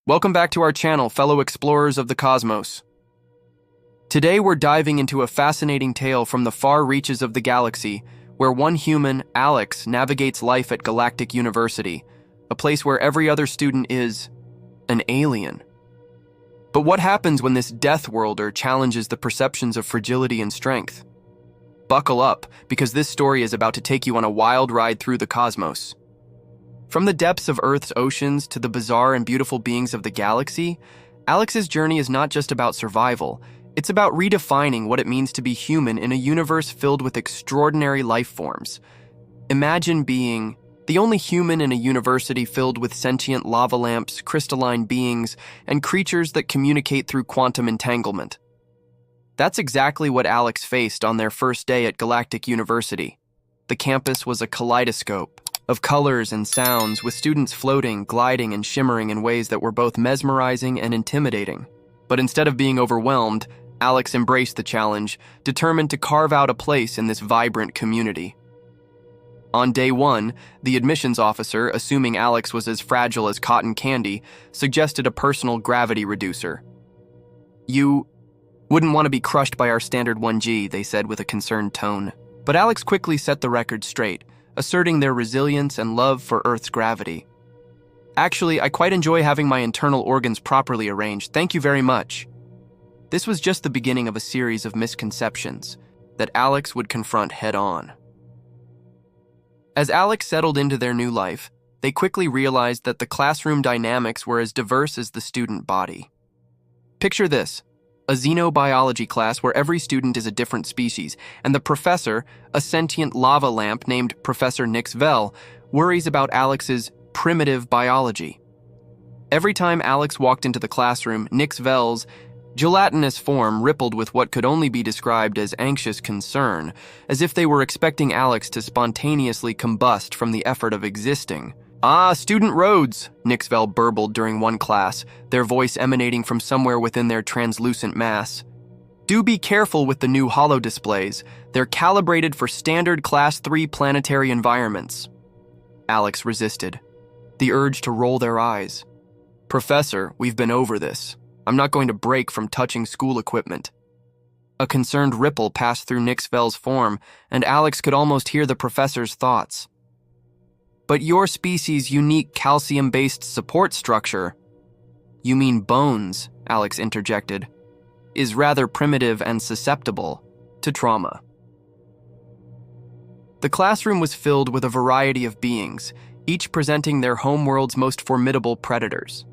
Welcome back to our channel, fellow explorers of the cosmos. Today we're diving into a fascinating tale from the far reaches of the galaxy, where one human, Alex, navigates life at Galactic University, a place where every other student is an alien. But what happens when this death worlder challenges the perceptions of fragility and strength? Buckle up, because this story is about to take you on a wild ride through the cosmos. From the depths of Earth's oceans to the bizarre and beautiful beings of the galaxy, Alex's journey is not just about survival, it's about redefining what it means to be human in a universe filled with extraordinary life forms. Imagine being the only human in a university filled with sentient lava lamps, crystalline beings, and creatures that communicate through quantum entanglement. That's exactly what Alex faced on their first day at Galactic University. The campus was a kaleidoscope of colors and sounds, with students floating, gliding, and shimmering in ways that were both mesmerizing and intimidating. But instead of being overwhelmed, Alex embraced the challenge, determined to carve out a place in this vibrant community. On day one, the admissions officer, assuming Alex was as fragile as cotton candy, suggested a personal gravity reducer. "You wouldn't want to be crushed by our standard 1G, they said with a concerned tone. But Alex quickly set the record straight, asserting their resilience and love for Earth's gravity. "Actually, I quite enjoy having my internal organs properly arranged, thank you very much." This was just the beginning of a series of misconceptions that Alex would confront head-on. As Alex settled into their new life, they quickly realized that the classroom dynamics were as diverse as the student body. Picture this: a xenobiology class where every student is a different species, and the professor, a sentient lava lamp named Professor Nix Vell, worries about Alex's primitive biology. Every time Alex walked into the classroom, Nix Vell's gelatinous form rippled with what could only be described as anxious concern, as if they were expecting Alex to spontaneously combust from the effort of existing. "Ah, Student Rhodes," Nix Vell burbled during one class, their voice emanating from somewhere within their translucent mass. "Do be careful with the new holo displays. They're calibrated for standard Class 3 planetary environments." Alex resisted, the urge to roll their eyes. "Professor, we've been over this. I'm not going to break from touching school equipment." A concerned ripple passed through Nix Vell's form, and Alex could almost hear the professor's thoughts. "But your species' unique calcium-based support structure—" "You mean bones," Alex interjected, "is rather primitive and susceptible to trauma." The classroom was filled with a variety of beings, each presenting their homeworld's most formidable predators.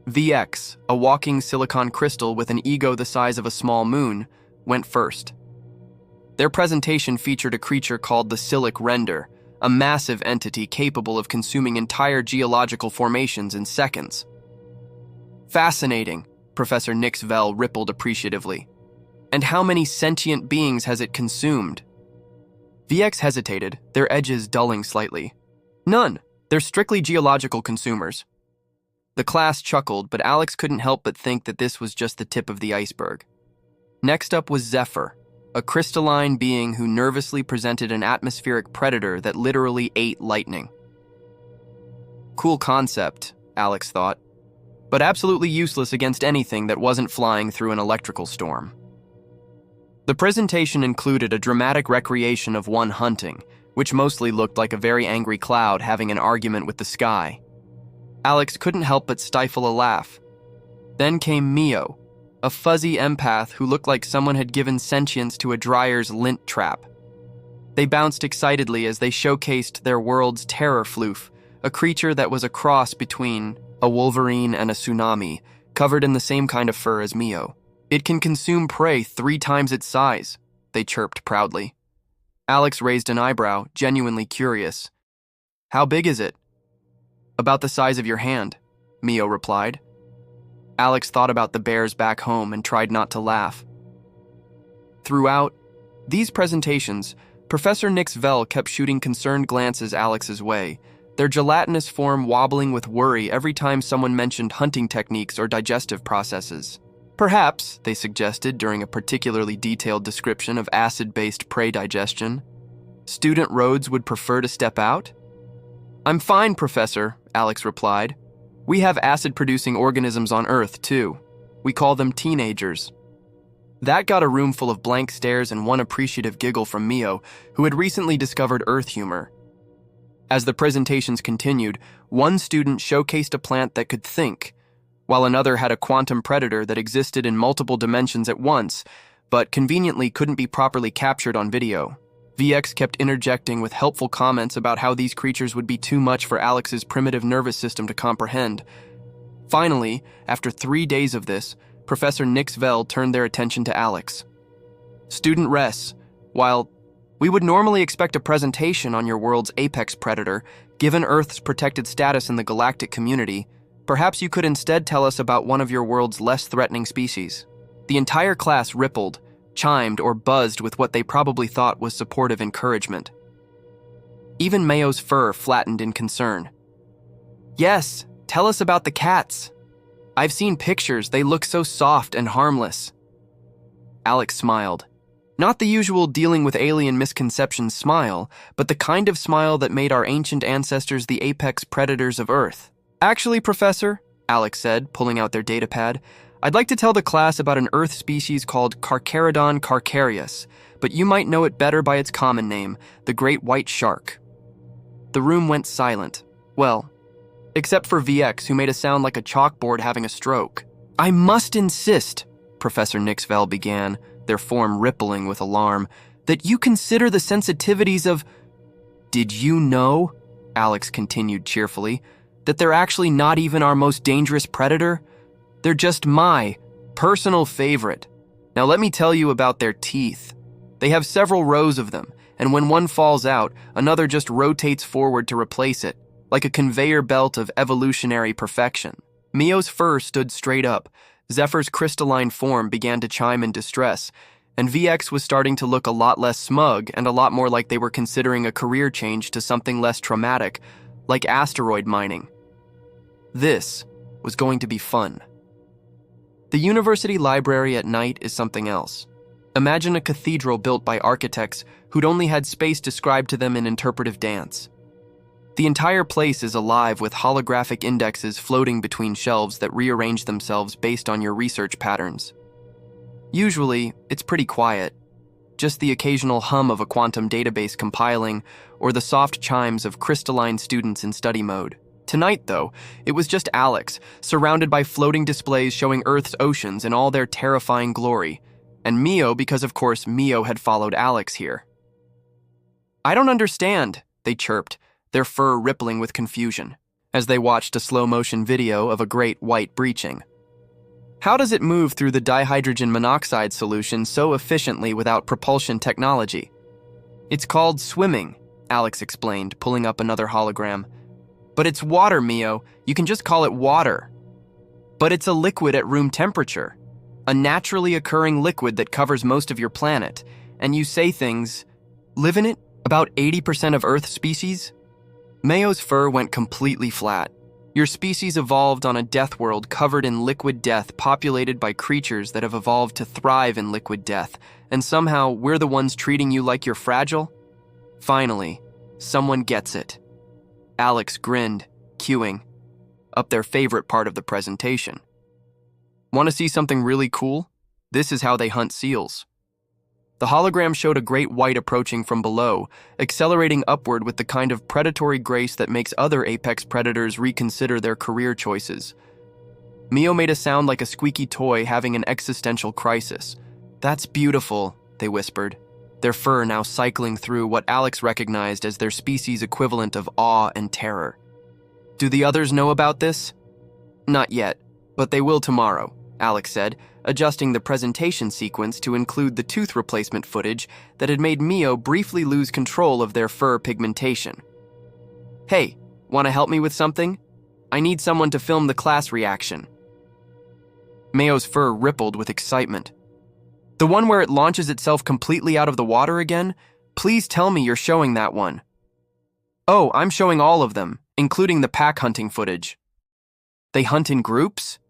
VX, a walking silicon crystal with an ego the size of a small moon, went first. Their presentation featured a creature called the Silic Render, a massive entity capable of consuming entire geological formations in seconds. "Fascinating," Professor Nix Vell rippled appreciatively. "And how many sentient beings has it consumed?" VX hesitated, their edges dulling slightly. "None. They're strictly geological consumers." The class chuckled, but Alex couldn't help but think that this was just the tip of the iceberg. Next up was Zephyr, a crystalline being who nervously presented an atmospheric predator that literally ate lightning. Cool concept, Alex thought, but absolutely useless against anything that wasn't flying through an electrical storm. The presentation included a dramatic recreation of one hunting, which mostly looked like a very angry cloud having an argument with the sky. Alex couldn't help but stifle a laugh. Then came Mio, a fuzzy empath who looked like someone had given sentience to a dryer's lint trap. They bounced excitedly as they showcased their world's terror floof, a creature that was a cross between a wolverine and a tsunami, covered in the same kind of fur as Mio. "It can consume prey 3 times its size," they chirped proudly. Alex raised an eyebrow, genuinely curious. "How big is it?" "About the size of your hand," Mio replied. Alex thought about the bears back home and tried not to laugh. Throughout these presentations, Professor Nix Vell kept shooting concerned glances Alex's way, their gelatinous form wobbling with worry every time someone mentioned hunting techniques or digestive processes. "Perhaps," they suggested during a particularly detailed description of acid-based prey digestion, "Student Rhodes would prefer to step out?" "I'm fine, Professor," Alex replied. We have acid-producing organisms on Earth, too. We call them teenagers. That got a room full of blank stares and one appreciative giggle from Mio, who had recently discovered Earth humor. As the presentations continued, one student showcased a plant that could think, while another had a quantum predator that existed in multiple dimensions at once, but conveniently couldn't be properly captured on video. VX kept interjecting with helpful comments about how these creatures would be too much for Alex's primitive nervous system to comprehend. Finally, after 3 days of this, Professor Nixvell turned their attention to Alex. Student Ress, while we would normally expect a presentation on your world's apex predator, given Earth's protected status in the galactic community, perhaps you could instead tell us about one of your world's less threatening species. The entire class rippled, chimed, or buzzed with what they probably thought was supportive encouragement. Even Mayo's fur flattened in concern. Yes, tell us about the cats. I've seen pictures, they look so soft and harmless. Alex smiled. Not the usual dealing with alien misconceptions smile, but the kind of smile that made our ancient ancestors the apex predators of Earth. Actually, Professor, Alex said, pulling out their datapad, I'd like to tell the class about an Earth species called Carcharodon carcharias, but you might know it better by its common name, the great white shark. The room went silent. Well, except for VX, who made a sound like a chalkboard having a stroke. I must insist, Professor Nixvell began, their form rippling with alarm, that you consider the sensitivities of... Did you know, Alex continued cheerfully, that they're actually not even our most dangerous predator? They're just my personal favorite. Now let me tell you about their teeth. They have several rows of them, and when one falls out, another just rotates forward to replace it, like a conveyor belt of evolutionary perfection. Mio's fur stood straight up, Zephyr's crystalline form began to chime in distress, and VX was starting to look a lot less smug and a lot more like they were considering a career change to something less traumatic, like asteroid mining. This was going to be fun. The university library at night is something else. Imagine a cathedral built by architects who'd only had space described to them in interpretive dance. The entire place is alive with holographic indexes floating between shelves that rearrange themselves based on your research patterns. Usually, it's pretty quiet, just the occasional hum of a quantum database compiling or the soft chimes of crystalline students in study mode. Tonight, though, it was just Alex, surrounded by floating displays showing Earth's oceans in all their terrifying glory, and Mio because, of course, Mio had followed Alex here. I don't understand, they chirped, their fur rippling with confusion, as they watched a slow-motion video of a great white breaching. How does it move through the dihydrogen monoxide solution so efficiently without propulsion technology? It's called swimming, Alex explained, pulling up another hologram. But it's water, Mio. You can just call it water. But it's a liquid at room temperature, a naturally occurring liquid that covers most of your planet, and you say things, live in it, about 80% of Earth species? Mayo's fur went completely flat. Your species evolved on a death world covered in liquid death populated by creatures that have evolved to thrive in liquid death, and somehow we're the ones treating you like you're fragile? Finally, someone gets it. Alex grinned, queuing up their favorite part of the presentation. Want to see something really cool? This is how they hunt seals. The hologram showed a great white approaching from below, accelerating upward with the kind of predatory grace that makes other apex predators reconsider their career choices. Mio made a sound like a squeaky toy having an existential crisis. That's beautiful, they whispered, their fur now cycling through what Alex recognized as their species' equivalent of awe and terror. Do the others know about this? Not yet, but they will tomorrow, Alex said, adjusting the presentation sequence to include the tooth replacement footage that had made Mio briefly lose control of their fur pigmentation. Hey, want to help me with something? I need someone to film the class reaction. Mio's fur rippled with excitement. The one where it launches itself completely out of the water again? Please tell me you're showing that one. Oh, I'm showing all of them, including the pack hunting footage. They hunt in groups?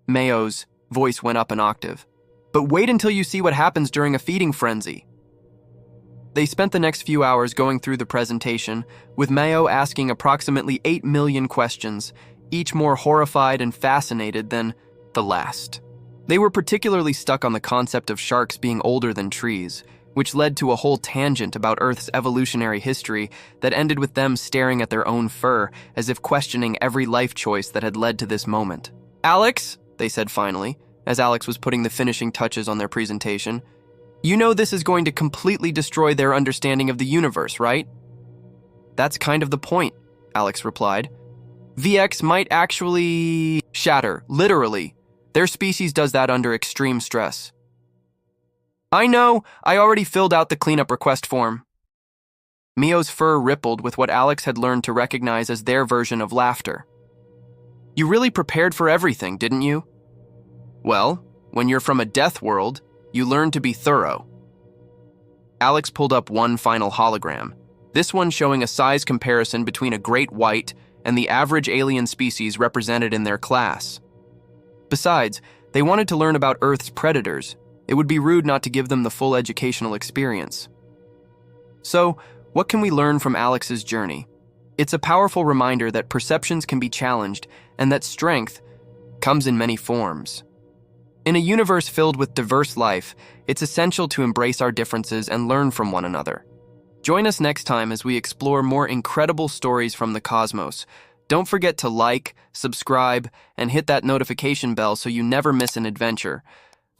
Mayo's voice went up an octave. But wait until you see what happens during a feeding frenzy. They spent the next few hours going through the presentation, with Mayo asking approximately 8 million questions, each more horrified and fascinated than the last. They were particularly stuck on the concept of sharks being older than trees, which led to a whole tangent about Earth's evolutionary history that ended with them staring at their own fur as if questioning every life choice that had led to this moment. "Alex," they said finally, as Alex was putting the finishing touches on their presentation, "you know this is going to completely destroy their understanding of the universe, right?" "That's kind of the point," Alex replied. "VX might actually shatter, literally. Their species does that under extreme stress." "I know, I already filled out the cleanup request form." Mio's fur rippled with what Alex had learned to recognize as their version of laughter. "You really prepared for everything, didn't you?" "Well, when you're from a death world, you learn to be thorough." Alex pulled up one final hologram, this one showing a size comparison between a great white and the average alien species represented in their class. Besides, they wanted to learn about Earth's predators. It would be rude not to give them the full educational experience. So, what can we learn from Alex's journey? It's a powerful reminder that perceptions can be challenged and that strength comes in many forms. In a universe filled with diverse life, it's essential to embrace our differences and learn from one another. Join us next time as we explore more incredible stories from the cosmos. Don't forget to like, subscribe, and hit that notification bell so you never miss an adventure.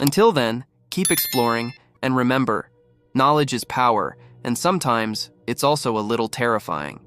Until then, keep exploring, and remember, knowledge is power, and sometimes it's also a little terrifying.